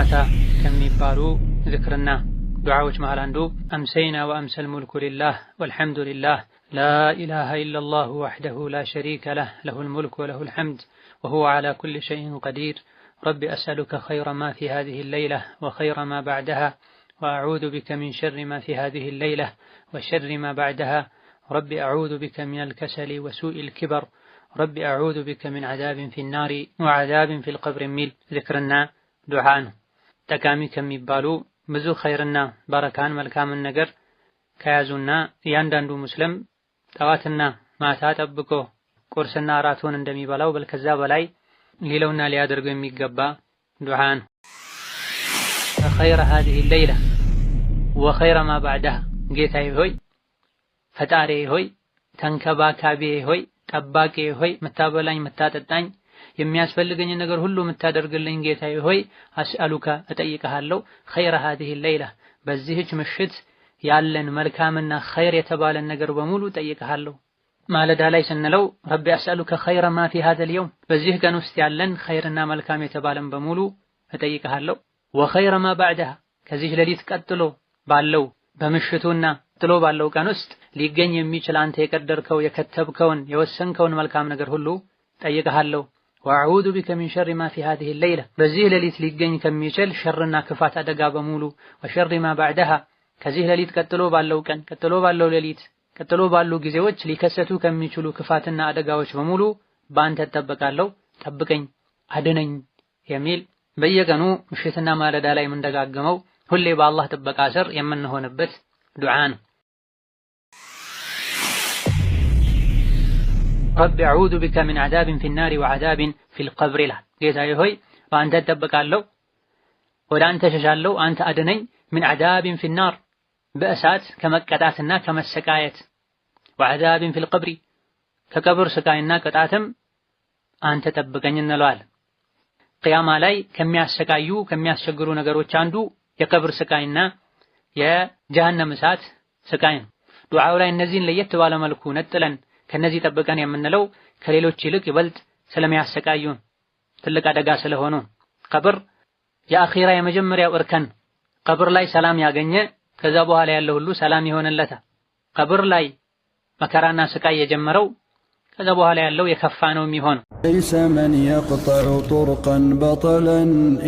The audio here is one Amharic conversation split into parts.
ማታ ከሚባሉ ዝክርና ዱዓዎች መሃል አንዱ አምሰይና ወአምሰል ሙልኩ ሊላህ ወልሐምዱሊላህ ላኢላሃ ኢለላሁ ወሕደሁ ላ ሸሪከ ለህ ለሁል ሙልኩ ወለሁል ሐምድ ወሁወ ዐላ ኩሊ ሸይኢን ቀዲር ረቢ አስአሉከ ኸይረ ማ ፊ ሃዚሂ ሌይላ ወኸይረ ማ በዕደሃ ወአዑዙ ቢከ ሚን ሸሪ ማ ፊ ሃዚሂ ሌይላ ወሸሪ ማ በዕደሃ ረቢ አዑዙ ቢከ ሚነል ከሰሊ ወሱኢል ኪበር ረቢ አዑዙ ቢከ ሚን ዐዛቢን ፊናሪ ወዐዛቢን ፊል ቀብር የሚል ዝክርና ዱዓ ነው። ጠቃሚ ከሚባሉ ብዙ ኸይርና በረካን መልካምን ነገር ከያዙና እያንዳንዱ ሙስሊም ጠዋትና ማታ ጠብቆ ቁርስና እራቱን እንደሚበላው በል ከዛ በላይ ሊለውና ሊያደርገው የሚገባ ዱዓ ነው። ኸይረ ሃዚሂ ሌይላ ወኸይረ ማ በዕደሃ ጌታዬ ሆይ፣ ፈጣሪዬ ሆይ፣ ተንከባካቢዬ ሆይ፣ ጠባቂዬ ሆይ፣ ምታበላኝ ምታጠጣኝ የሚያስፈልገኝ ነገር ሁሉ የምታደርግልኝ ጌታዬ ሆይ አስአሉካ እጠይቅሃለሁ ኸይረ ሃዚሂ ሌይላ በዚህች ምሽት ያለን መልካምና ኸይር የተባለን ነገር በሙሉ እጠይቅሃለሁ። ማለዳ ላይ ስንለው ረቢ አስአሉከ ኸይረ ማ ፊ ሃዘል የውም በዚህ ቀን ውስጥ ያለን ኸይርና መልካም የተባለን በሙሉ እጠይቅሃለሁ። ወኸይረ ማ በዕደሃ ከዚህ ሌሊት ቀጥሎ ባለው በምሽቱና ቀጥሎ ባለው ቀን ውስጥ ሊገኝ የሚችል አንተ የቀደርከው የከተብከውን የወሰንከውን መልካም ነገር ሁሉ እጠይቅሃለሁ። ወአዑዙ ቢከ ሚን ሸሪ ማ ፊ ሃዚሂ ሌይላ በዚህ ሌሊት ሊገኝ ከሚችል ሸርና ክፋት አደጋ በሙሉ ወሸሪ ማ በዕደሃ ከዚህ ሌሊት ቀጥሎ ባለው ቀን ቀጥሎ ባለው ሌሊት ቀጥሎ ባሉ ጊዜዎች ሊከሰቱ ከሚችሉ ክፋትና አደጋዎች በሙሉ በአንተ እጠበቃለሁ፣ ጠብቀኝ፣ አድነኝ የሚል በየቀኑ ምሽትና ማለዳ ላይ የምንደጋገመው ሁሌ በአላህ ጥበቃ ስር የምንሆንበት ዱዓ ነው። ረቢ አዑዙ ቢከ ሚን ዐዛቢን ፊናሪ ወዐዛቢን ፊል ቀብር ይላል። ጌታዬ ሆይ በአንተ እጠበቃለሁ፣ ወደ አንተ እሸሻለሁ፣ አንተ አድነኝ። ሚን ዐዛቢን ፊናር በእሳት ከመቀጣትና ከመሰቃየት፣ ወዐዛቢን ፊል ቀብሪ ከቀብር ስቃይና ቅጣትም አንተ ጠብቀኝ እንለዋለን። ቅያማ ላይ ከሚያሰቃዩ ከሚያስቸግሩ ነገሮች አንዱ የቀብር ስቃይና የጀሃነም እሳት ስቃይ ነው። ዱዓው ላይ እነዚህን ለየት ባለ መልኩ ነጥለን ከነዚህ ጠብቀን የምንለው ከሌሎች ይልቅ ይበልጥ ስለሚያሰቃዩን ትልቅ አደጋ ስለሆኑ። ቀብር የአኺራ የመጀመሪያው እርከን፣ ቀብር ላይ ሰላም ያገኘ ከዛ በኋላ ያለው ሁሉ ሰላም ይሆንለታል። ቀብር ላይ መከራና ስቃይ የጀመረው ከዛ በኋላ ያለው የከፋ ነው የሚሆነው። ليس من يقطع طرقا بطلا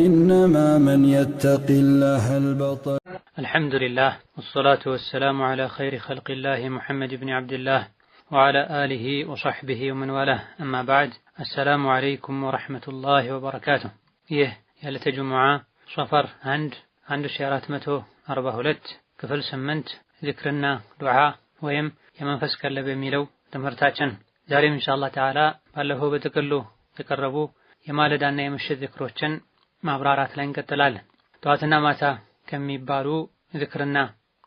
إنما من يتقي الله البطل. الحمد لله والصلاة والسلام على خير خلق الله محمد بن عبد الله وعلى آله وصحبه ومن والاه أما بعد السلام عليكم ورحمة الله وبركاته. يلت جمعة صفر عند شيرات متو 42 ክፍል 8 ذكرنا دعاء ወይም የመንፈስ ቀለብ የሚለው ትምህርታችን ዛሬም ኢንሻአላህ ተዓላ ባለፈው በጥቅሉ የቀረቡ የማለዳና የምሽት ዝክሮችን ማብራራት ላይ እንቀጥላለን። ጠዋትና ማታ ከሚባሉ ዝክርና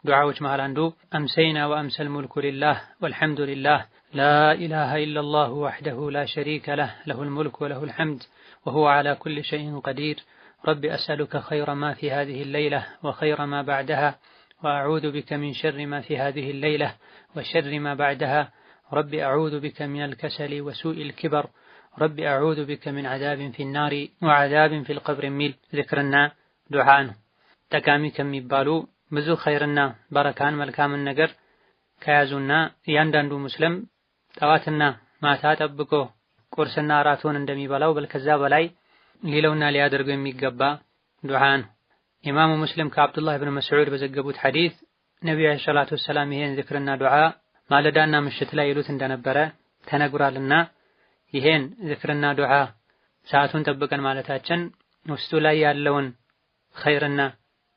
ዱዓዎች መሃል አንዱ አምሰይና ወአምሰል ሙልኩ ሊላህ ወልሐምዱሊላህ ላኢላሃ ኢለላሁ ወሕደሁ ላ ሸሪከ ለህ ለሁል ሙልኩ ወለሁል ሐምድ ወሁወ ዐላ ኩሊ ሸይኢን ቀዲር ረቢ አስአሉከ ኸይረ ማ ፊ ሃዚሂ ሌይላ ወኸይረ ማ በዕደሃ ወአዑዙ ቢከ ሚን ሸሪ ማ ፊ ሃዚሂ ሌይላ ወሸሪ ማ በዕደሃ ረቢ አዑዙ ቢከ ሚነል ከሰሊ ወሱኢል ኪበር ረቢ አዑዙ ቢከ ሚን ዐዛቢን ፊናሪ ወዐዛቢን ፊል ቀብር የሚል ዝክርና ዱዓ ነው። ጠቃሚ ከሚባሉ ብዙ ኸይርና በረካን መልካምን ነገር ከያዙና እያንዳንዱ ሙስሊም ጠዋትና ማታ ጠብቆ ቁርስና እራቱን እንደሚበላው በል ከዛ በላይ ሊለውና ሊያደርገው የሚገባ ዱዓ ነው። ኢማሙ ሙስሊም ከአብዱላህ ብን መስዑድ በዘገቡት ሐዲስ ነቢዩ ዓለይሂ ሰላቱ ወሰላም ይሄን ዝክርና ዱዓ ማለዳና ምሽት ላይ ይሉት እንደነበረ ተነግሯልና ይሄን ዝክርና ዱዓ ሰዓቱን ጠብቀን ማለታችን ውስጡ ላይ ያለውን ኸይርና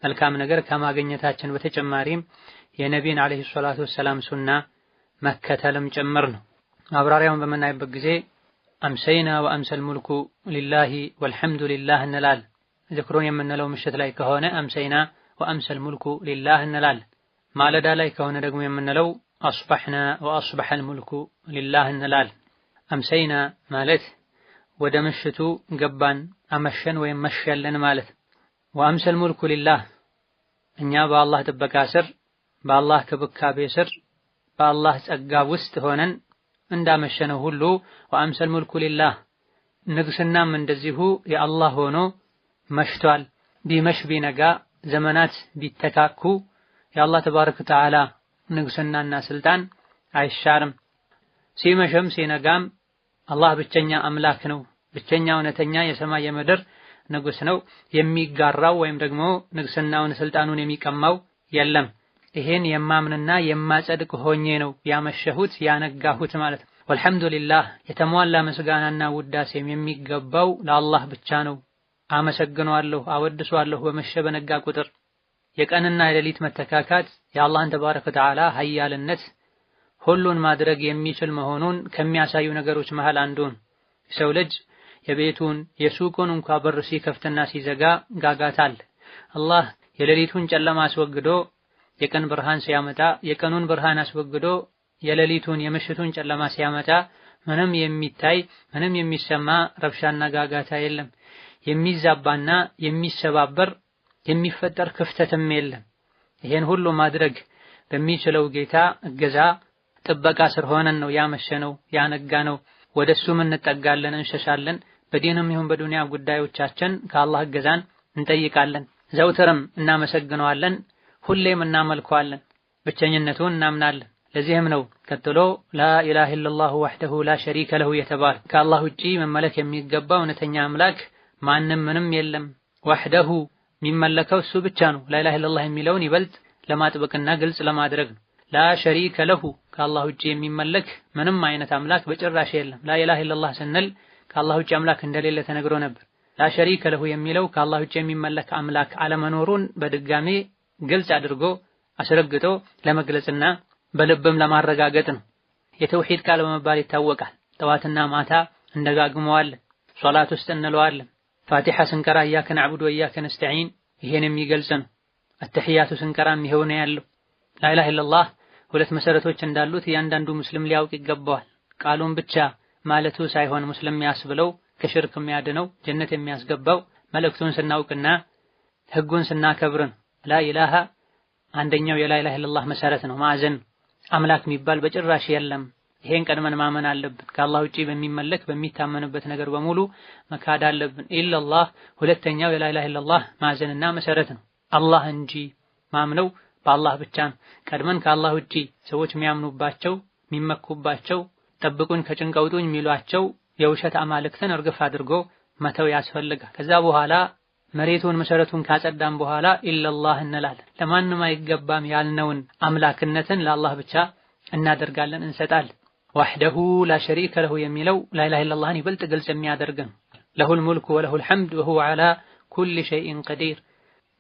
መልካም ነገር ከማግኘታችን በተጨማሪም የነቢዩን ዓለይሂ ሰላቱ ወሰላም ሱና መከተልም ጭምር ነው። ማብራሪያውን በምናይበት ጊዜ አምሰይና ወአምሰል ሙልኩ ሊላሂ ወልሐምዱሊላህ እንላለን። ዝክሩን የምንለው ምሽት ላይ ከሆነ አምሰይና ወአምሰል ሙልኩ ሊላህ እንላለን። ማለዳ ላይ ከሆነ ደግሞ የምንለው አስበሕና ወአስበሐል ሙልኩ ሊላህ እንላለን። አምሰይና ማለት ወደ ምሽቱ ገባን አመሸን ወይም መሸለን ማለት። ወአምሰል ሙልኩ ሊላህ እኛ በአላህ ጥበቃ ስር በአላህ ክብካቤ ስር በአላህ ጸጋ ውስጥ ሆነን እንዳመሸነው ሁሉ ወአምሰል ሙልኩ ሊላህ ንግስናም እንደዚሁ የአላህ ሆኖ መሽቷል ቢመሽ ቢነጋ ዘመናት ቢተካኩ የአላህ ተባረከ ወተዓላ ንግስናና ስልጣን አይሻርም። ሲመሽም ሲነጋም አላህ ብቸኛ አምላክ ነው፣ ብቸኛ እውነተኛ የሰማይ የምድር ንጉስ ነው። የሚጋራው ወይም ደግሞ ንግስናውን ስልጣኑን የሚቀማው የለም። ይሄን የማምንና የማጸድቅ ሆኜ ነው ያመሸሁት ያነጋሁት ማለት ነው። ወልሐምዱሊላህ የተሟላ ምስጋናና ውዳሴም የሚገባው ለአላህ ብቻ ነው። አመሰግነዋለሁ፣ አወድሰዋለሁ በመሸ በነጋ ቁጥር። የቀንና የሌሊት መተካካት የአላህን ተባረከ ወተዓላ ኃያልነት ሁሉን ማድረግ የሚችል መሆኑን ከሚያሳዩ ነገሮች መሃል አንዱ ነው። ሰው ልጅ የቤቱን የሱቁን እንኳ በር ሲከፍትና ሲዘጋ ጋጋታል። አላህ የሌሊቱን ጨለማ አስወግዶ የቀን ብርሃን ሲያመጣ፣ የቀኑን ብርሃን አስወግዶ የሌሊቱን የምሽቱን ጨለማ ሲያመጣ ምንም የሚታይ ምንም የሚሰማ ረብሻና ጋጋታ የለም። የሚዛባና የሚሰባበር የሚፈጠር ክፍተትም የለም። ይሄን ሁሉ ማድረግ በሚችለው ጌታ እገዛ ጥበቃ ስር ሆነን ነው ያመሸነው ያነጋነው። ወደሱም እንጠጋለን እንሸሻለን። በዲንም ይሁን በዱንያ ጉዳዮቻችን ከአላህ እገዛን እንጠይቃለን። ዘውትርም እናመሰግነዋለን፣ ሁሌም እናመልከዋለን፣ ብቸኝነቱን እናምናለን። ለዚህም ነው ቀጥሎ ላኢላሃ ኢለላሁ ወህደሁ ላ ሸሪከ ለሁ የተባለ ከአላህ ውጪ መመለክ የሚገባው እውነተኛ አምላክ ማንም ምንም የለም። ወህደሁ የሚመለከው እሱ ብቻ ነው። ላኢላሃ ኢለላህ የሚለውን ይበልጥ ለማጥበቅና ግልጽ ለማድረግ ነው። ላ ሸሪከ ለሁ ከአላህ ውጪ የሚመለክ ምንም አይነት አምላክ በጭራሽ የለም። ላኢላሃ ኢለላህ ስንል ከአላህ ውጪ አምላክ እንደሌለ ተነግሮ ነበር። ላ ሸሪከ ለሁ የሚለው ከአላህ ውጪ የሚመለክ አምላክ አለመኖሩን በድጋሜ ግልጽ አድርጎ አስረግጦ ለመግለጽና በልብም ለማረጋገጥ ነው። የተውሂድ ቃል በመባል ይታወቃል። ጠዋትና ማታ እንደጋግመዋለን። ሶላት ውስጥ እንለዋለን። ፋቲሓ ስንቀራ ኢያከ ነዕቡዱ ወኢያከ ነስተዒን ይሄን የሚገልጽ ነው። አተሕያቱ ስንቀራም ይሄው ነው ያለው። ላኢላሃ ኢለላህ ሁለት መሰረቶች እንዳሉት እያንዳንዱ ሙስሊም ሊያውቅ ይገባዋል። ቃሉን ብቻ ማለቱ ሳይሆን ሙስሊም ያስብለው ከሽርክ የሚያድነው ጀነት የሚያስገባው መልእክቱን ስናውቅና ህጉን ስናከብር ነው። ላኢላሃ አንደኛው የላኢላሃ ኢለላህ መሰረት ነው፣ ማዕዘን። አምላክ የሚባል በጭራሽ የለም። ይሄን ቀድመን ማመን አለብን። ከአላህ ውጪ በሚመለክ በሚታመንበት ነገር በሙሉ መካድ አለብን። ኢላላህ ሁለተኛው የላኢላሃ ኢለላህ ማዕዘንና መሰረት ነው። አላህ እንጂ ማምነው በአላህ ብቻ ነው። ቀድመን ከአላህ ውጪ ሰዎች የሚያምኑባቸው የሚመኩባቸው ጠብቁኝ ከጭንቅ አውጡኝ የሚሏቸው የውሸት አማልክትን እርግፍ አድርጎ መተው ያስፈልጋል። ከዛ በኋላ መሬቱን መሰረቱን ካጸዳም በኋላ ኢላላህ እንላለን። ለማንም አይገባም ያልነውን አምላክነትን ለአላህ ብቻ እናደርጋለን እንሰጣለን። ወህደሁ ላ ሸሪከ ለሁ የሚለው ላኢላሃ ኢለላህን ይበልጥ ግልጽ የሚያደርግ ነው። ለሁል ሙልኩ ወለሁል ሐምድ ወሁወ ዐላ ኩሊ ሸይኢን ቀዲር።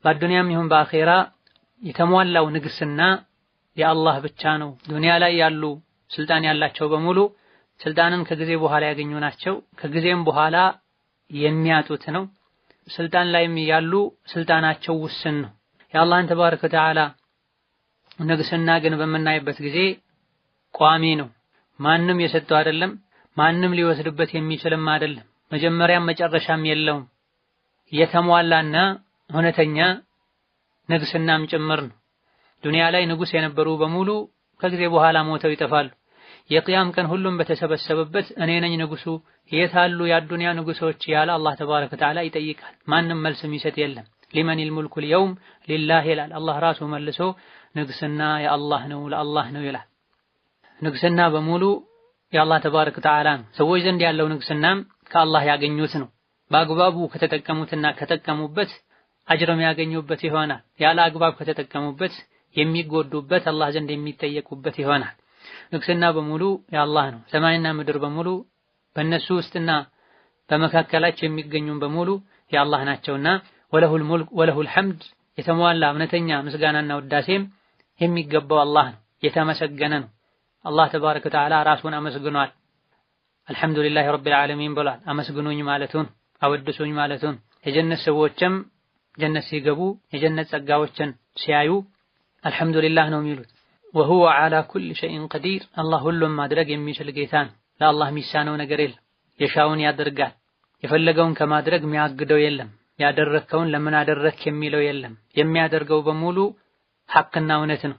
በዱንያም ይሁን በአኼራ የተሟላው ንግስና የአላህ ብቻ ነው። ዱንያ ላይ ያሉ ስልጣን ያላቸው በሙሉ ስልጣንን ከጊዜ በኋላ ያገኙ ናቸው፣ ከጊዜም በኋላ የሚያጡት ነው። ስልጣን ላይም ያሉ ስልጣናቸው ውስን ነው። የአላህን ተባረከ ወተዓላ ንግስና ግን በምናይበት ጊዜ ቋሚ ነው። ማንም የሰጠው አይደለም፣ ማንም ሊወስድበት የሚችልም አይደለም። መጀመሪያም መጨረሻም የለውም። የተሟላና እውነተኛ ንግስናም ጭምር ነው። ዱንያ ላይ ንጉስ የነበሩ በሙሉ ከጊዜ በኋላ ሞተው ይጠፋሉ። የቂያም ቀን ሁሉም በተሰበሰበበት እኔ ነኝ ንጉሱ የታሉ የአዱንያ ንጉሶች ያለ አላህ ተባረከ ወተዓላ ይጠይቃል። ማንም መልስ የሚሰጥ የለም። ሊመኒል ሙልኩል የውም ሊላህ ይላል። አላህ ራሱ መልሶ ንግስና የአላህ ነው ለአላህ ነው ይላል። ንግስና በሙሉ የአላህ ተባረከ ወተዓላ ነው። ሰዎች ዘንድ ያለው ንግስናም ከአላህ ያገኙት ነው። በአግባቡ ከተጠቀሙትና ከተጠቀሙበት አጅር የሚያገኙበት ይሆናል። ያለ አግባብ ከተጠቀሙበት የሚጎዱበት አላህ ዘንድ የሚጠየቁበት ይሆናል። ንግስና በሙሉ የአላህ ነው። ሰማይና ምድር በሙሉ በእነሱ ውስጥና በመካከላቸው የሚገኙም በሙሉ የአላህ ናቸውና ወለሁል ሙልክ ወለሁል ሐምድ የተሟላ እውነተኛ ምስጋናና ውዳሴም የሚገባው አላህ ነው። የተመሰገነ ነው። አላህ ተባረከ ወተዓላ ራሱን አመስግኗል። አልሐምዱሊላሂ ረቢል ዓለሚን ብሏል። አመስግኑኝ ማለቱን አወድሱኝ ማለቱን የጀነት ሰዎችም ጀነት ሲገቡ የጀነት ጸጋዎችን ሲያዩ አልሐምዱሊላህ ነው የሚሉት። ወሁወ ዐላ ኩሊ ሸይኢን ቀዲር አላህ ሁሉም ማድረግ የሚችል ጌታ ነው። ለአላህ የሚሳነው ነገር የለም። የሻውን ያደርጋል። የፈለገውን ከማድረግ የሚያግደው የለም። ያደረግከውን ለምን አደረግክ የሚለው የለም። የሚያደርገው በሙሉ ሐቅና እውነት ነው።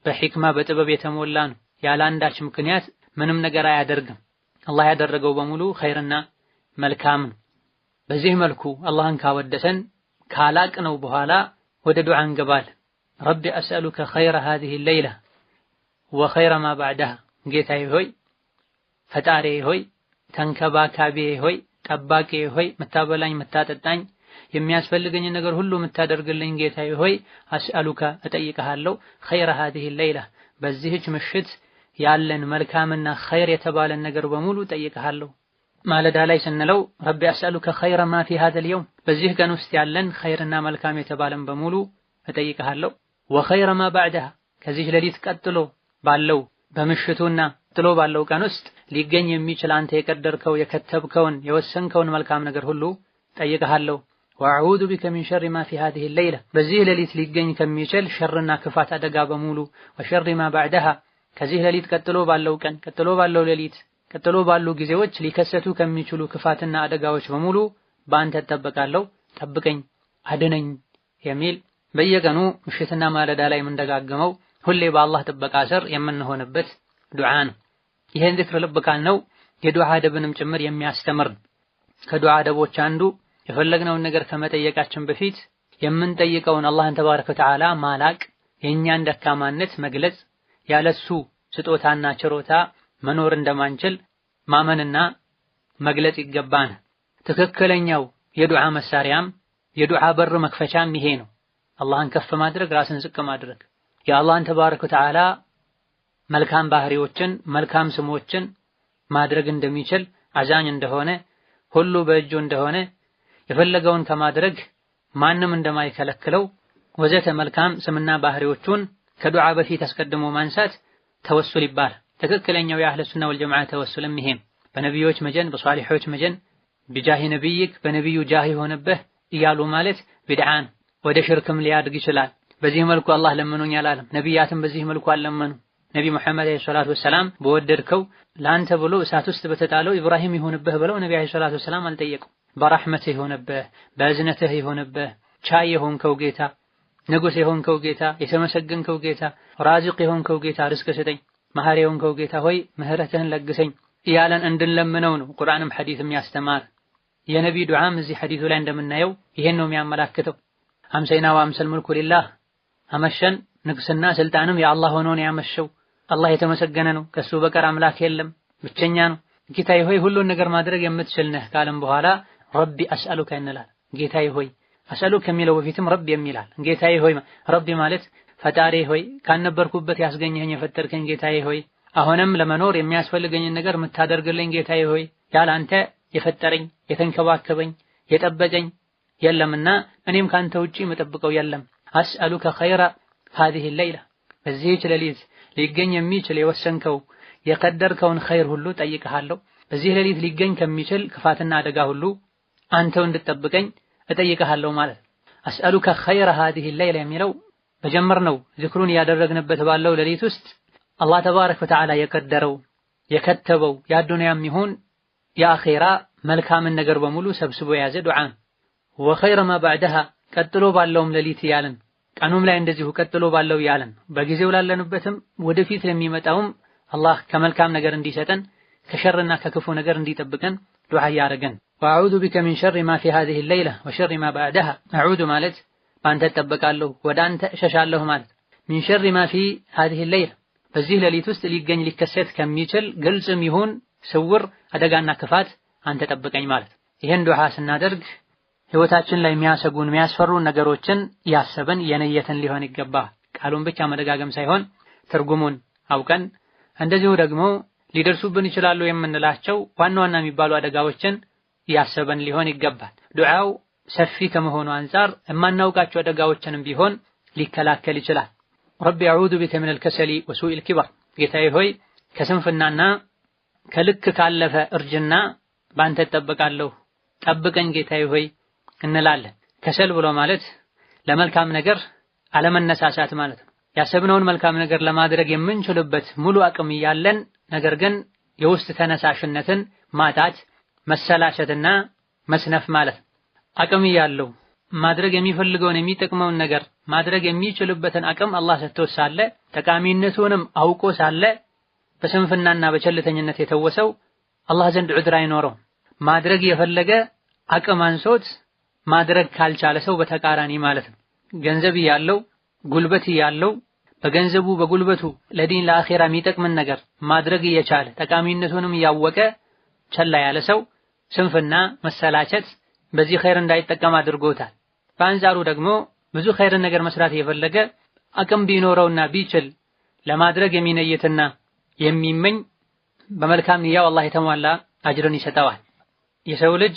በሕክማ በጥበብ የተሞላ ነው። ያለ አንዳች ምክንያት ምንም ነገር አያደርግም። አላህ ያደረገው በሙሉ ኸይርና መልካም ነው። በዚህ መልኩ አላህን ካወደሰን ካላቅነው በኋላ ወደ ዱዓ እንገባለን። ረቢ አስአሉከ ኸይረ ሃዚሂ ሌይላ ወኸይረ ማ ባዕደሃ፣ ጌታዬ ሆይ ፈጣሪዬ ሆይ ተንከባካቢዬ ሆይ ጠባቂዬ ሆይ ምታበላኝ ምታጠጣኝ የሚያስፈልገኝ ነገር ሁሉ ምታደርግልኝ ጌታዬ ሆይ አስአሉከ እጠይቅሃለሁ ኸይረ ሃዚሂ ሌይላ በዚህች ምሽት ያለን መልካምና ኸይር የተባለን ነገር በሙሉ እጠይቅሃለሁ። ማለዳ ላይ ስንለው ረቢ አስአሉከ ኸይረ ማ ፊ ሃዘል የውም በዚህ ቀን ውስጥ ያለን ኸይርና መልካም የተባለን በሙሉ እጠይቅሃለሁ። ወኸይረ ማ ባዕደሃ ከዚህ ሌሊት ቀጥሎ ባለው በምሽቱና ቀጥሎ ባለው ቀን ውስጥ ሊገኝ የሚችል አንተ የቀደርከው የከተብከውን የወሰንከውን መልካም ነገር ሁሉ እጠይቅሃለሁ። ወአዑዙ ቢከ ሚን ሸሪ ማ ፊ ሃዚሂ ሌይላ በዚህ ሌሊት ሊገኝ ከሚችል ሸርና ክፋት አደጋ በሙሉ ወሸሪ ማ ባዕደሃ ከዚህ ሌሊት ቀጥሎ ባለው ቀን ቀጥሎ ባለው ሌሊት ቀጥሎ ባሉ ጊዜዎች ሊከሰቱ ከሚችሉ ክፋትና አደጋዎች በሙሉ በአንተ እጠበቃለሁ፣ ጠብቀኝ፣ አድነኝ የሚል በየቀኑ ምሽትና ማለዳ ላይ የምንደጋገመው ሁሌ በአላህ ጥበቃ ስር የምንሆንበት ዱዓ ነው። ይሄን ዚክር ልብ ካልነው የዱዓ አደብንም ጭምር የሚያስተምር ከዱዓ አደቦች አንዱ የፈለግነውን ነገር ከመጠየቃችን በፊት የምንጠይቀውን አላህን ተባረከ ወተዓላ ማላቅ፣ የእኛን ደካማነት መግለጽ፣ ያለሱ ስጦታና ችሮታ መኖር እንደማንችል ማመንና መግለጽ ይገባናል። ትክክለኛው የዱዓ መሳሪያም የዱዓ በር መክፈቻም ይሄ ነው። አላህን ከፍ ማድረግ፣ ራስን ዝቅ ማድረግ፣ የአላህን ተባረከ ወተዓላ መልካም ባህሪዎችን መልካም ስሞችን ማድረግ እንደሚችል አዛኝ እንደሆነ ሁሉ በእጁ እንደሆነ የፈለገውን ከማድረግ ማንም እንደማይከለክለው ወዘተ መልካም ስምና ባህሪዎቹን ከዱዓ በፊት አስቀድሞ ማንሳት ተወሱል ይባላል። ትክክለኛው የአህለ ሱና ወልጀማዓ ተወሱልም ይሄም በነቢዮች መጀን በሷሊሖች መጀን ቢጃሂ ነቢይክ በነቢዩ ጃሂ ሆነብህ እያሉ ማለት ቢድዓን ወደ ሽርክም ሊያድግ ይችላል። በዚህ መልኩ አላህ ለመኑኝ አላለም። ነቢያትም በዚህ መልኩ አልለመኑ። ነቢ ሙሐመድ አለይሂ ሰላቱ ወሰላም በወደድከው ለአንተ ብሎ እሳት ውስጥ በተጣለው ኢብራሂም ይሆንብህ ብለው ነቢ አለይሂ ሰላቱ ወሰላም አልጠየቁም። በረሕመትህ ይሆንብህ፣ በእዝነትህ ይሆንብህ፣ ቻይ የሆንከው ጌታ፣ ንጉሥ የሆንከው ጌታ፣ የተመሰገንከው ጌታ፣ ራዚቅ የሆንከው ጌታ ርዝቅ ስጠኝ፣ መሐሪ የሆንከው ጌታ ሆይ ምህረትህን ለግሰኝ እያለን እንድንለምነው ነው ቁርአንም ሐዲስም ያስተማር። የነቢ ዱዓም እዚህ ሐዲሱ ላይ እንደምናየው ይሄን ነው የሚያመላክተው። አምሰይና ወአምሰል ሙልኩ ሊላህ አመሸን ንግስና ስልጣንም የአላህ ሆኖ ነው ያመሸው። አላህ የተመሰገነ ነው፣ ከሱ በቀር አምላክ የለም፣ ብቸኛ ነው። ጌታዬ ሆይ ሁሉን ነገር ማድረግ የምትችል ነህ ካለም በኋላ ረቢ አስአሉከ እንላለን። ጌታዬ ሆይ አስአሉከ ከሚለው በፊትም ረቢ የሚላል። ጌታዬ ሆይ ረቢ ማለት ፈጣሪ ሆይ ካነበርኩበት ያስገኘኝ የፈጠርከኝ ጌታዬ ሆይ አሁንም ለመኖር የሚያስፈልገኝን ነገር የምታደርግልኝ ጌታዬ ሆይ ያላንተ የፈጠረኝ የተንከባከበኝ የጠበቀኝ የለምና እኔም ካንተ ውጪ መጠብቀው የለም። አስአሉከ ኸይረ ሃዚሂ ሌይላ በዚህች ሌሊት ሊገኝ የሚችል የወሰንከው የቀደርከውን ኸይር ሁሉ ጠይቅሃለሁ። በዚህ ሌሊት ሊገኝ ከሚችል ክፋትና አደጋ ሁሉ አንተው እንድትጠብቀኝ እጠይቅሃለሁ ማለት። አስአሉከ ኸይረ ሃዚሂ ሌይላ የሚለው በጀመርነው ዝክሩን ያደረግንበት ባለው ሌሊት ውስጥ አላህ ተባረከ ወተዓላ የቀደረው የከተበው የአዱንያም ይሁን የአኼራ መልካምን ነገር በሙሉ ሰብስቦ የያዘ ዱዓ። ወኸይረ ማ ባዕደሃ ቀጥሎ ባለውም ሌሊት ያለን ቀኑም ላይ እንደዚሁ ቀጥሎ ባለው ያለን በጊዜው ላለንበትም ወደፊት ለሚመጣውም አላህ ከመልካም ነገር እንዲሰጠን ከሸርና ከክፉ ነገር እንዲጠብቀን ዱዓ ያረገን። ወአዑዙ ቢከ ሚን ሸሪ ማ ፊ ሃዚሂ ሌይላ ወሸሪ ማ ባዕደሃ አዑዙ ማለት በአንተ እጠበቃለሁ ወደ አንተ እሸሻለሁ ማለት። ሚን ሸሪ ማ ፊ ሃዚሂ ሌይላ በዚህ ሌሊት ውስጥ ሊገኝ ሊከሰት ከሚችል ግልጽም ይሁን ስውር አደጋና ክፋት አንተ ጠብቀኝ ማለት። ይሄን ዱዓ ስናደርግ ህይወታችን ላይ የሚያሰጉን የሚያስፈሩን ነገሮችን ያሰበን የነየትን ሊሆን ይገባል። ቃሉን ብቻ መደጋገም ሳይሆን ትርጉሙን አውቀን እንደዚሁ ደግሞ ሊደርሱብን ይችላሉ የምንላቸው ዋና ዋና የሚባሉ አደጋዎችን ያሰበን ሊሆን ይገባል። ዱዓው ሰፊ ከመሆኑ አንፃር የማናውቃቸው አደጋዎችንም ቢሆን ሊከላከል ይችላል። ረቢ አዑዙ ቢከ ሚነል ከሰሊ ወሱኢል ኪበር ጌታዬ ሆይ ከስንፍናና ከልክ ካለፈ እርጅና ባንተ እጠበቃለሁ ጠብቀኝ ጌታዬ ሆይ እንላለን። ከሰል ብሎ ማለት ለመልካም ነገር አለመነሳሳት ማለት ነው። ያሰብነውን መልካም ነገር ለማድረግ የምንችልበት ሙሉ አቅም እያለን ነገር ግን የውስጥ ተነሳሽነትን ማጣት መሰላቸትና መስነፍ ማለት ነው። አቅም እያለው ማድረግ የሚፈልገውን የሚጠቅመውን ነገር ማድረግ የሚችልበትን አቅም አላህ ሰጥቶ ሳለ ጠቃሚነቱንም አውቆ ሳለ በስንፍናና በቸልተኝነት የተወሰው አላህ ዘንድ ዑድር አይኖረው። ማድረግ የፈለገ አቅም አንሶት ማድረግ ካልቻለ ሰው በተቃራኒ ማለት ነው። ገንዘብ ያለው ጉልበት ያለው በገንዘቡ በጉልበቱ ለዲን ለአኺራ የሚጠቅምን ነገር ማድረግ እየቻለ ጠቃሚነቱንም ያወቀ ቸላ ያለ ሰው ስንፍና መሰላቸት በዚህ ኸይር እንዳይጠቀም አድርጎታል። በአንጻሩ ደግሞ ብዙ ኸይር ነገር መስራት የፈለገ አቅም ቢኖረውና ቢችል ለማድረግ የሚነየትና የሚመኝ በመልካም ንያው አላህ የተሟላ አጅርን ይሰጠዋል። የሰው ልጅ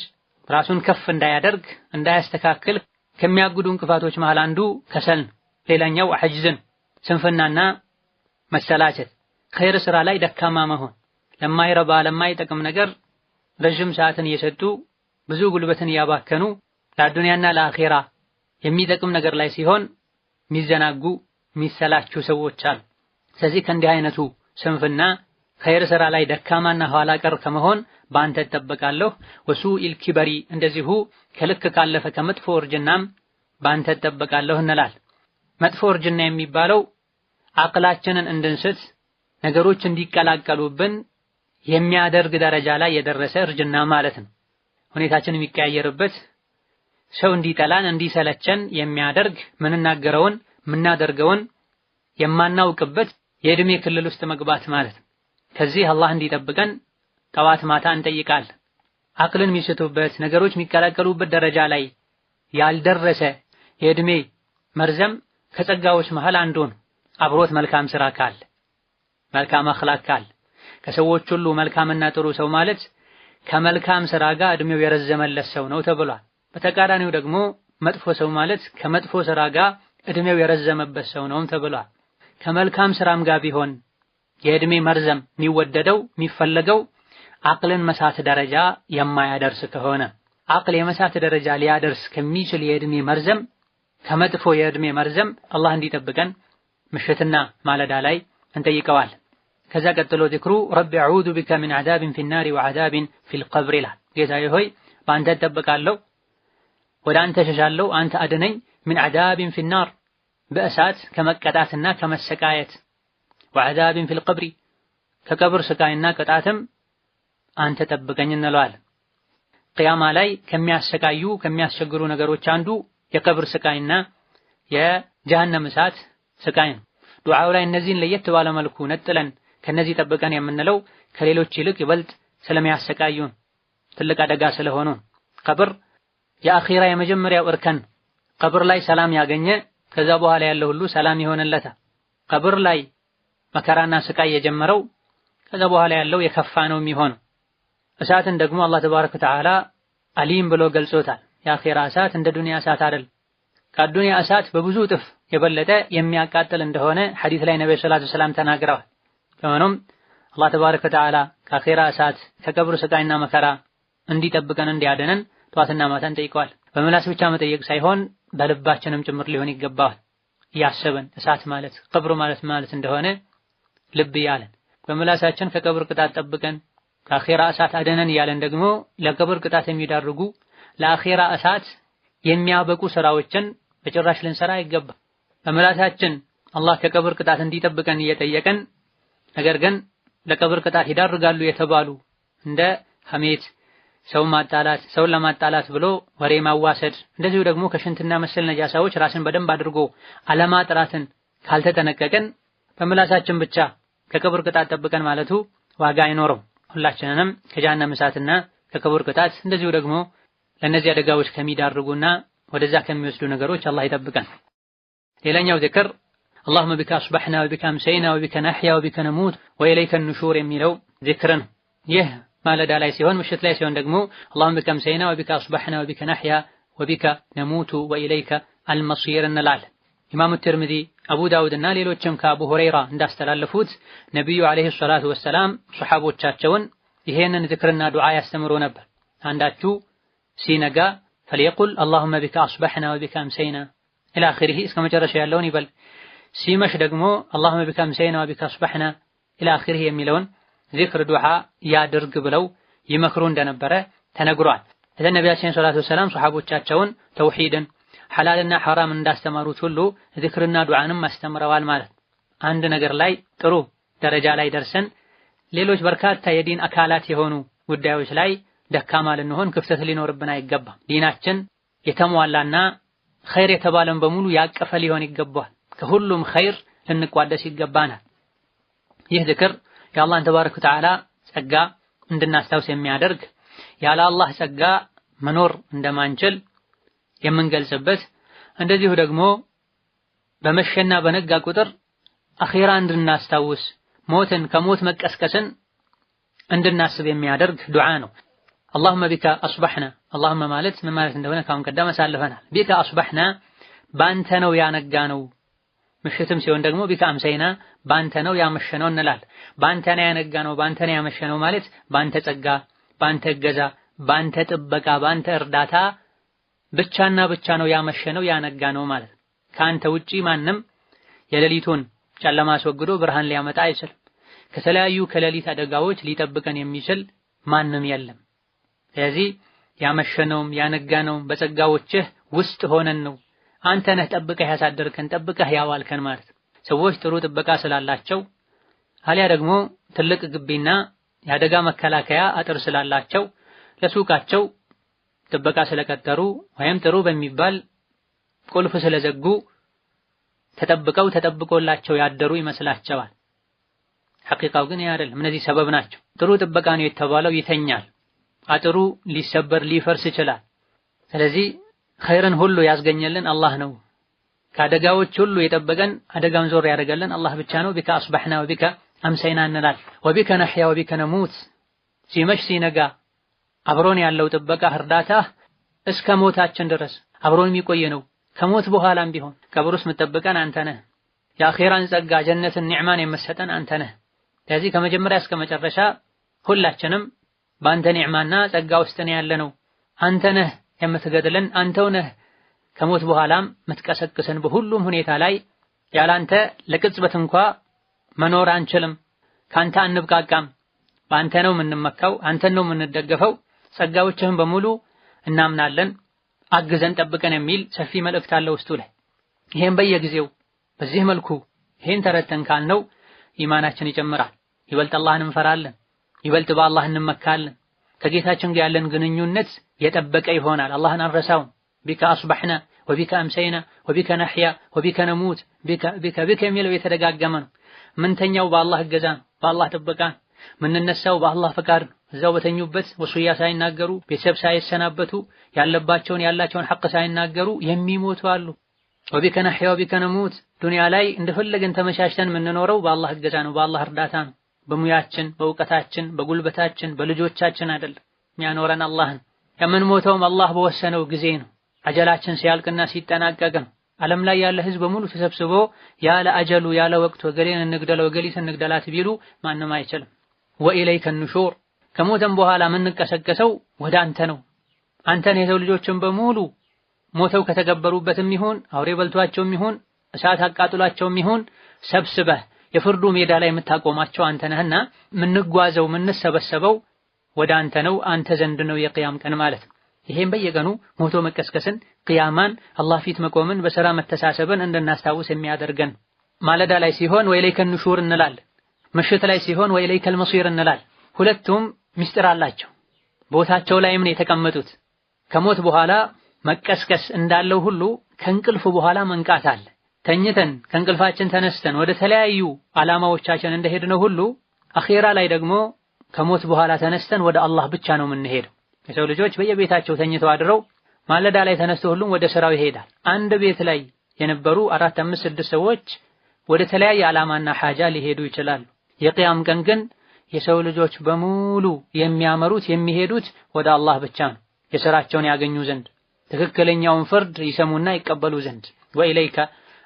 ራሱን ከፍ እንዳያደርግ እንዳያስተካክል ከሚያግዱ እንቅፋቶች መሃል አንዱ ከሰል፣ ሌላኛው ዐጅዝን ስንፍናና መሰላቸት፣ ኸይር ስራ ላይ ደካማ መሆን፣ ለማይረባ ለማይጠቅም ነገር ረጅም ሰዓትን እየሰጡ ብዙ ጉልበትን እያባከኑ ለአዱንያና ለአኺራ የሚጠቅም ነገር ላይ ሲሆን የሚዘናጉ የሚሰላቹ ሰዎች አሉ። ስለዚህ ከእንዲህ አይነቱ ስንፍና ኸይር ስራ ላይ ደካማና ኋላ ቀር ከመሆን በአንተ እጠበቃለሁ። ወሱኢል ኪበሪ እንደዚሁ ከልክ ካለፈ ከመጥፎ እርጅናም በአንተ እጠበቃለሁ እንላል። መጥፎ እርጅና የሚባለው አቅላችንን እንድንስት ነገሮች እንዲቀላቀሉብን የሚያደርግ ደረጃ ላይ የደረሰ እርጅና ማለት ነው። ሁኔታችን የሚቀያየርበት ሰው እንዲጠላን እንዲሰለቸን የሚያደርግ ምንናገረውን ምናደርገውን የማናውቅበት የእድሜ ክልል ውስጥ መግባት ማለት ነው። ከዚህ አላህ እንዲጠብቀን ጠዋት ማታ እንጠይቃለን። አቅልን የሚስቱበት ነገሮች የሚቀላቀሉበት ደረጃ ላይ ያልደረሰ የእድሜ መርዘም ከጸጋዎች መሃል አንዱ ነው። አብሮት መልካም ስራ ካለ መልካም አኽላቅ ካለ ከሰዎች ሁሉ መልካምና ጥሩ ሰው ማለት ከመልካም ስራ ጋር እድሜው የረዘመለት ሰው ነው ተብሏል። በተቃራኒው ደግሞ መጥፎ ሰው ማለት ከመጥፎ ስራ ጋር እድሜው የረዘመበት ሰው ነው ተብሏል። ከመልካም ስራም ጋር ቢሆን የእድሜ መርዘም የሚወደደው የሚፈለገው አቅልን መሳት ደረጃ የማያደርስ ከሆነ አቅል የመሳት ደረጃ ሊያደርስ ከሚችል የእድሜ መርዘም ከመጥፎ የእድሜ መርዘም አላህ እንዲጠብቀን ምሽትና ማለዳ ላይ እንጠይቀዋል። ከዛ ቀጥሎ ዚክሩ ረቢ አዑዙ ቢከ ሚን ዐዛቢን ፊናሪ ወዐዛቢን ፊል ቀብር ይላል። ጌታዬ ሆይ በአንተ እጠበቃለሁ፣ ወደ አንተ ሸሻለሁ፣ አንተ አድነኝ። ሚን ዐዛቢን ፊናር በእሳት ከመቀጣትና ከመሰቃየት፣ ወዐዛቢን ፊል ቀብሪ ከቀብር ስቃይና ቅጣትም አንተ ጠብቀኝ እንለዋለን። ቅያማ ላይ ከሚያሰቃዩ ከሚያስቸግሩ ነገሮች አንዱ የቀብር ስቃይና የጀሃነም እሳት ስቃይ ነው። ዱዓው ላይ እነዚህን ለየት ባለ መልኩ ነጥለን ከነዚህ ጠብቀን የምንለው ከሌሎች ይልቅ ይበልጥ ስለሚያሰቃዩን ትልቅ አደጋ ስለሆኑ። ቀብር የአኺራ የመጀመሪያው እርከን። ቀብር ላይ ሰላም ያገኘ ከዛ በኋላ ያለው ሁሉ ሰላም ይሆንለታል። ቀብር ላይ መከራና ስቃይ የጀመረው ከዛ በኋላ ያለው የከፋ ነው የሚሆነው። እሳትን ደግሞ አላህ ተባረከ ወተዓላ አሊም ብሎ ገልጾታል። የአኺራ እሳት እንደ ዱንያ እሳት አይደል፣ ከዱንያ እሳት በብዙ እጥፍ የበለጠ የሚያቃጥል እንደሆነ ሐዲስ ላይ ነብዩ ሰለላሁ ዐለይሂ ወሰለም ተናግረዋል። ከሆነም አላህ ተባረከ ወተዓላ ከአኺራ እሳት ከቀብር ስቃይና መከራ እንዲጠብቀን እንዲያደነን ጠዋትና ማታ እንጠይቀዋል። በምላስ ብቻ መጠየቅ ሳይሆን በልባችንም ጭምር ሊሆን ይገባዋል። እያሰብን እሳት ማለት ቀብር ማለት እንደሆነ ልብ ያለን በምላሳችን ከቀብር ቅጣት ጠብቀን ከአኺራ እሳት አደነን ያለን ደግሞ ለቀብር ቅጣት የሚዳርጉ ለአኺራ እሳት የሚያበቁ ስራዎችን በጭራሽ ልንሰራ አይገባም። በምላሳችን አላህ ከቀብር ቅጣት እንዲጠብቀን እየጠየቀን ነገር ግን ለቀብር ቅጣት ይዳርጋሉ የተባሉ እንደ ሐሜት፣ ሰው ማጣላት፣ ሰውን ለማጣላት ብሎ ወሬ ማዋሰድ፣ እንደዚሁ ደግሞ ከሽንትና መሰል ነጃሳዎች ራስን በደንብ አድርጎ አለማጥራትን ካልተጠነቀቀን በምላሳችን ብቻ ከቀብር ቅጣት ጠብቀን ማለቱ ዋጋ አይኖረው። ሁላችንንም ከጀሃነም እሳትና ከቀብር ቅጣት እንደዚሁ ደግሞ ለእነዚህ አደጋዎች ከሚዳርጉና ወደዛ ከሚወስዱ ነገሮች አላህ ይጠብቀን። ሌላኛው ዚክር አላሁመ ቢከ አስበሕና ወቢከ አምሰይና ወቢከ ነሕያ ወቢከ ነሙት ወኢለይከ ኑሹር የሚለው ዚክር ነው። ይህ ማለዳ ላይ ሲሆን፣ ምሽት ላይ ሲሆን ደግሞ አላሁመ ቢከ አምሰይና ወቢከ አስበሕና ወቢከ ነሕያ ወቢከ ነሙቱ ወኢለይከ አልመሲር እንላለን። ኢማሙ ትርሚዚ፣ አቡ ዳውድና ሌሎችም ከአቡ ሁረይራ እንዳስተላለፉት ነቢዩ ዓለይሂ ሰላቱ ወሰላም ሱሐቦቻቸውን ይሄንን ዚክርና ዱዓ ያስተምሩ ነበር። አንዳችሁ ሲነጋ ፈልየቁል አላሁመ ቢከ አስበሕና ወቢከ አምሰይና ኢላ አኺሪሂ እስከ መጨረሻ ያለውን ይበል። ሲመሽ ደግሞ አላሁመ ቢከ አምሰይና ወቢከ አስበሕና ኢላ አኺሪሂ የሚለውን ዚክር ዱዓ ያድርግ ብለው ይመክሩ እንደነበረ ተነግሯል። ነቢያችን ሰለላሁ ዐለይሂ ወሰለም ሱሐቦቻቸውን ተውሂድን ሐላልና ሐራም እንዳስተማሩት ሁሉ ዚክርና ዱዓንም አስተምረዋል ማለት። አንድ ነገር ላይ ጥሩ ደረጃ ላይ ደርሰን ሌሎች በርካታ የዲን አካላት የሆኑ ጉዳዮች ላይ ደካማ ልንሆን ክፍተት ሊኖርብን አይገባም። ዲናችን የተሟላና ኸይር የተባለን በሙሉ ያቀፈ ሊሆን ይገባል። ከሁሉም ኸይር ልንቋደስ ይገባናል። ይህ ዝክር የአላህን ተባረከ ወተዓላ ጸጋ እንድናስታውስ የሚያደርግ ያለ አላህ ጸጋ መኖር እንደማንችል የምንገልጽበት እንደዚሁ ደግሞ በመሸና በነጋ ቁጥር አኺራ እንድናስታውስ ሞትን ከሞት መቀስቀስን እንድናስብ የሚያደርግ ዱዓ ነው። اللهم بك أصبحنا اللهم ማለት ምን ማለት እንደሆነ ካሁን ቀደም አሳልፈናል። ቢከ አስበሕና ባንተ ነው ያነጋነው። ምሽትም ሲሆን ደግሞ ቢከ አምሰይና ባንተ ነው ያመሸነው እንላለን። ባንተ ነው ያነጋነው ባንተ ነው ያመሸነው ማለት ባንተ ጸጋ፣ ባንተ እገዛ፣ ባንተ ጥበቃ፣ ባንተ እርዳታ ብቻና ብቻ ነው ያመሸነው ያነጋነው ማለት። ከአንተ ውጪ ማንም የሌሊቱን ጨለማ አስወግዶ ብርሃን ሊያመጣ አይችልም። ከተለያዩ ከሌሊት አደጋዎች ሊጠብቀን የሚችል ማንም የለም። ስለዚህ ያመሸነውም ያነጋነውም በጸጋዎችህ ውስጥ ሆነን ነው። አንተ ነህ ጠብቀህ ያሳደርከን ጠብቀህ ያዋልከን ማለት። ሰዎች ጥሩ ጥበቃ ስላላቸው አሊያ ደግሞ ትልቅ ግቢና የአደጋ መከላከያ አጥር ስላላቸው ለሱቃቸው ጥበቃ ስለቀጠሩ ወይም ጥሩ በሚባል ቁልፍ ስለዘጉ ተጠብቆላቸው ያደሩ ይመስላቸዋል። ሐቂቃው ግን አይደለም። እነዚህ ሰበብ ናቸው። ጥሩ ጥበቃ ነው የተባለው ይተኛል። አጥሩ ሊሰበር ሊፈርስ ይችላል። ስለዚህ ኸይርን ሁሉ ያስገኘልን አላህ ነው። ከአደጋዎች ሁሉ የጠበቀን አደጋውን ዞር ያደረገልን አላህ ብቻ ነው። ቢከ አስበሕና ወቢከ አምሰይና እንላል። ወቢከ ነሕያ ወቢከ ነሙት ሲመሽ ሲነጋ አብሮን ያለው ጥበቃ እርዳታ እስከ ሞታችን ድረስ አብሮን የሚቆይ ነው። ከሞት በኋላም ቢሆን ቀብር ውስጥ የምትጠብቀን አንተ ነህ። የአኺራን ጸጋ ጀነትን ኒዕማን የምትሰጠን አንተ ነህ። ስለዚህ ከመጀመሪያ እስከ መጨረሻ ሁላችንም በአንተ ኒዕማና ጸጋ ውስጥ ነው ያለነው። አንተ ነህ የምትገድለን፣ አንተው ነህ ከሞት በኋላም የምትቀሰቅሰን። በሁሉም ሁኔታ ላይ ያላንተ ለቅጽበት እንኳ መኖር አንችልም። ካንተ አንብቃቃም። በአንተ ነው የምንመካው፣ አንተን ነው የምንደገፈው። ጸጋዎችህን በሙሉ እናምናለን፣ አግዘን ጠብቀን የሚል ሰፊ መልእክት አለ ውስጡ ላይ። ይሄን በየጊዜው በዚህ መልኩ ይሄን ተረተን ካልነው ኢማናችን ይጨምራል። ይበልጥ አላህን እንፈራለን፣ ይበልጥ በአላህ እንመካለን። ከጌታችን ጋር ያለን ግንኙነት የጠበቀ ይሆናል። አላህን አንረሳውም። ቢከ አስበሕና ወቢከ አምሰይና ወቢከ ነሕያ ወቢከ ነሙት ቢከ የሚለው የተደጋገመ ነው። ምንተኛው በአላህ እገዛ ነው፣ በአላህ ጥበቃ ነው። ምንነሳው በአላህ ፈቃድ ነው። እዛው በተኙበት ወሱያ ሳይናገሩ ቤተሰብ ሳይሰናበቱ ያላቸውን ሐቅ ሳይናገሩ የሚሞቱ አሉ። ወቢከ ነሕያ ወቢከ ነሙት ዱንያ ላይ እንደፈለገን ተመቻችተን የምንኖረው በአላህ እገዛ ነው፣ በአላህ እርዳታ ነው። በሙያችን፣ በእውቀታችን፣ በጉልበታችን፣ በልጆቻችን አይደለም። የሚያኖረን አላህ ነው። የምንሞተውም አላህ በወሰነው ጊዜ ነው። አጀላችን ሲያልቅና ሲጠናቀቅ ነው። ዓለም ላይ ያለ ህዝብ በሙሉ ተሰብስቦ ያለ አጀሉ ያለ ወቅቱ ገሌን እንግደለው ገሊትን እንግደላት ቢሉ ማንም አይችልም። ወኢለይከ ኑሹር ከሞተም በኋላ የምንቀሰቀሰው ወደ አንተ ነው። አንተን የሰው ልጆችን በሙሉ ሞተው ከተገበሩበትም ይሁን አውሬ በልቷቸውም ይሁን እሳት አቃጥሏቸውም ይሁን ሰብስበህ የፍርዱ ሜዳ ላይ የምታቆማቸው አንተ ነህና የምንጓዘው የምንሰበሰበው ወደ አንተ ነው። አንተ ዘንድ ነው የቅያም ቀን ማለት ነው። ይሄን በየቀኑ ሞቶ መቀስቀስን፣ ቅያማን፣ አላህ ፊት መቆምን፣ በሥራ መተሳሰብን እንድናስታውስ የሚያደርገን። ማለዳ ላይ ሲሆን ወኢለይከ ኑሹር እንላለን። ምሽት ላይ ሲሆን ወኢለይከል መሲር እንላለን። ሁለቱም ምስጢር አላቸው። ቦታቸው ላይም ነው የተቀመጡት። ከሞት በኋላ መቀስቀስ እንዳለው ሁሉ ከእንቅልፍ በኋላ መንቃት አለ። ተኝተን ከእንቅልፋችን ተነስተን ወደ ተለያዩ ዓላማዎቻችን እንደሄድነው ሁሉ አኺራ ላይ ደግሞ ከሞት በኋላ ተነስተን ወደ አላህ ብቻ ነው የምንሄደው። የሰው ልጆች በየቤታቸው ተኝተው አድረው ማለዳ ላይ ተነስተው ሁሉም ወደ ስራው ይሄዳል። አንድ ቤት ላይ የነበሩ 4፣ 5፣ 6 ሰዎች ወደ ተለያየ ዓላማና ሐጃ ሊሄዱ ይችላሉ። የቅያም ቀን ግን የሰው ልጆች በሙሉ የሚያመሩት የሚሄዱት ወደ አላህ ብቻ ነው፣ የሥራቸውን ያገኙ ዘንድ ትክክለኛውን ፍርድ ይሰሙና ይቀበሉ ዘንድ። ወኢለይከ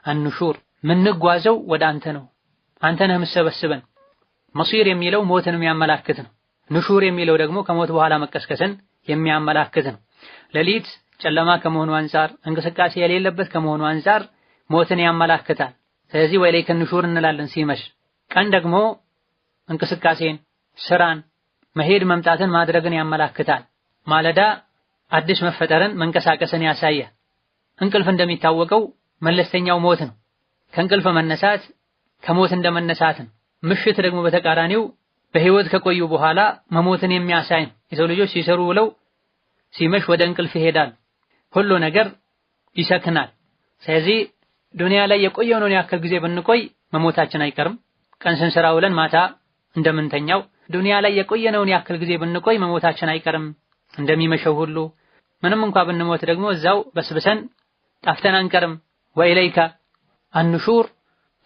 አንሹር ምንጓዘው ወደ አንተ ነው፣ አንተ ነህ የምትሰበስበን። መሲር የሚለው ሞትን የሚያመላክት ነው። ንሹር የሚለው ደግሞ ከሞት በኋላ መቀስቀስን የሚያመላክት ነው። ሌሊት ጨለማ ከመሆኑ አንፃር እንቅስቃሴ የሌለበት ከመሆኑ አንፃር ሞትን ያመላክታል። ስለዚህ ወኢለይከ ንሹር እንላለን ሲመሽ። ቀን ደግሞ እንቅስቃሴን፣ ስራን፣ መሄድ መምጣትን ማድረግን ያመላክታል። ማለዳ አዲስ መፈጠርን መንቀሳቀስን ያሳያል። እንቅልፍ እንደሚታወቀው መለስተኛው ሞት ነው። ከእንቅልፍ መነሳት ከሞት እንደመነሳት ነው። ምሽት ደግሞ በተቃራኒው በህይወት ከቆዩ በኋላ መሞትን የሚያሳይ ነው። የሰው ልጆች ሲሰሩ ውለው ሲመሽ ወደ እንቅልፍ ይሄዳል። ሁሉ ነገር ይሰክናል። ስለዚህ ዱንያ ላይ የቆየነውን ያክል ጊዜ ብንቆይ መሞታችን አይቀርም። ቀን ስንሰራ ውለን ማታ እንደምንተኛው ዱንያ ላይ የቆየነውን ያክል ጊዜ ብንቆይ መሞታችን አይቀርም። እንደሚመሸው ሁሉ ምንም እንኳን ብንሞት ደግሞ እዛው በስብሰን ጣፍተን አንቀርም። ወኢለይከ አንሹር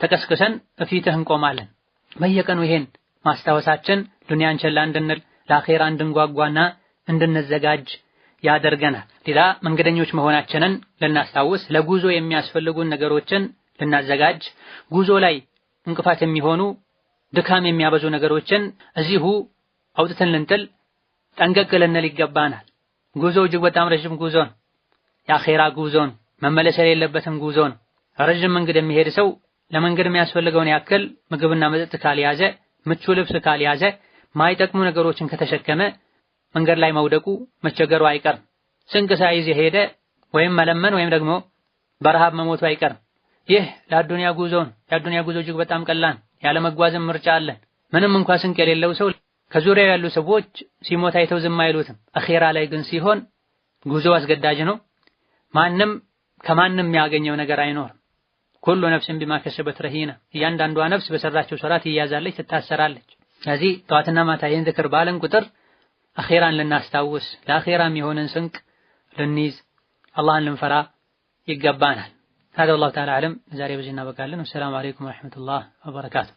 ተቀስቅሰን እፊትህ እንቆማለን። በየቀኑ ይሄን ማስታወሳችን ዱንያን ቸላ እንድንል ለአኼራ እንድንጓጓና እንድንዘጋጅ ያደርገናል። ሌላ መንገደኞች መሆናችንን ልናስታውስ፣ ለጉዞ የሚያስፈልጉን ነገሮችን ልናዘጋጅ፣ ጉዞ ላይ እንቅፋት የሚሆኑ ድካም የሚያበዙ ነገሮችን እዚሁ አውጥተን ልንጥል ጠንቀቅ ልንል ይገባናል። ጉዞ እጅግ በጣም ረጅም ጉዞ ነው። የአኼራ ጉዞ ነው። መመለስ የሌለበትም ጉዞ ነው። ረጅም መንገድ የሚሄድ ሰው ለመንገድ የሚያስፈልገውን ያክል ምግብና መጠጥ ካልያዘ፣ ምቹ ልብስ ካልያዘ፣ ማይጠቅሙ ነገሮችን ከተሸከመ መንገድ ላይ መውደቁ መቸገሩ አይቀርም። ስንቅ ሳይዝ የሄደ ወይም መለመን ወይም ደግሞ በረሃብ መሞቱ አይቀርም። ይህ ለአዱንያ ጉዞ ነው። የአዱንያ ጉዞ እጅግ በጣም ቀላል፣ ያለ መጓዝም ምርጫ አለን። ምንም እንኳን ስንቅ የሌለው ሰው ከዙሪያው ያሉ ሰዎች ሲሞት አይተው ዝም አይሉትም። አኼራ ላይ ግን ሲሆን ጉዞ አስገዳጅ ነው። ማንም ከማንም የሚያገኘው ነገር አይኖርም። ኩሉ ነፍስን ቢማ ከሰበት ረሂና፣ እያንዳንዷ ነፍስ በሰራችው ሥራ ትያዛለች፣ ትታሰራለች። ስለዚህ ጠዋትና ማታ ይህን ዝክር ባለን ቁጥር አኼራን ልናስታውስ፣ ለአኼራም የሆነን ስንቅ ልንይዝ፣ አላህን ልንፈራ ይገባናል። هذا والله تعالى أعلم። ዛሬ በዚህ እናበቃለን። ወሰላሙ አለይኩም ወረሕመቱላህ ወበረካቱ።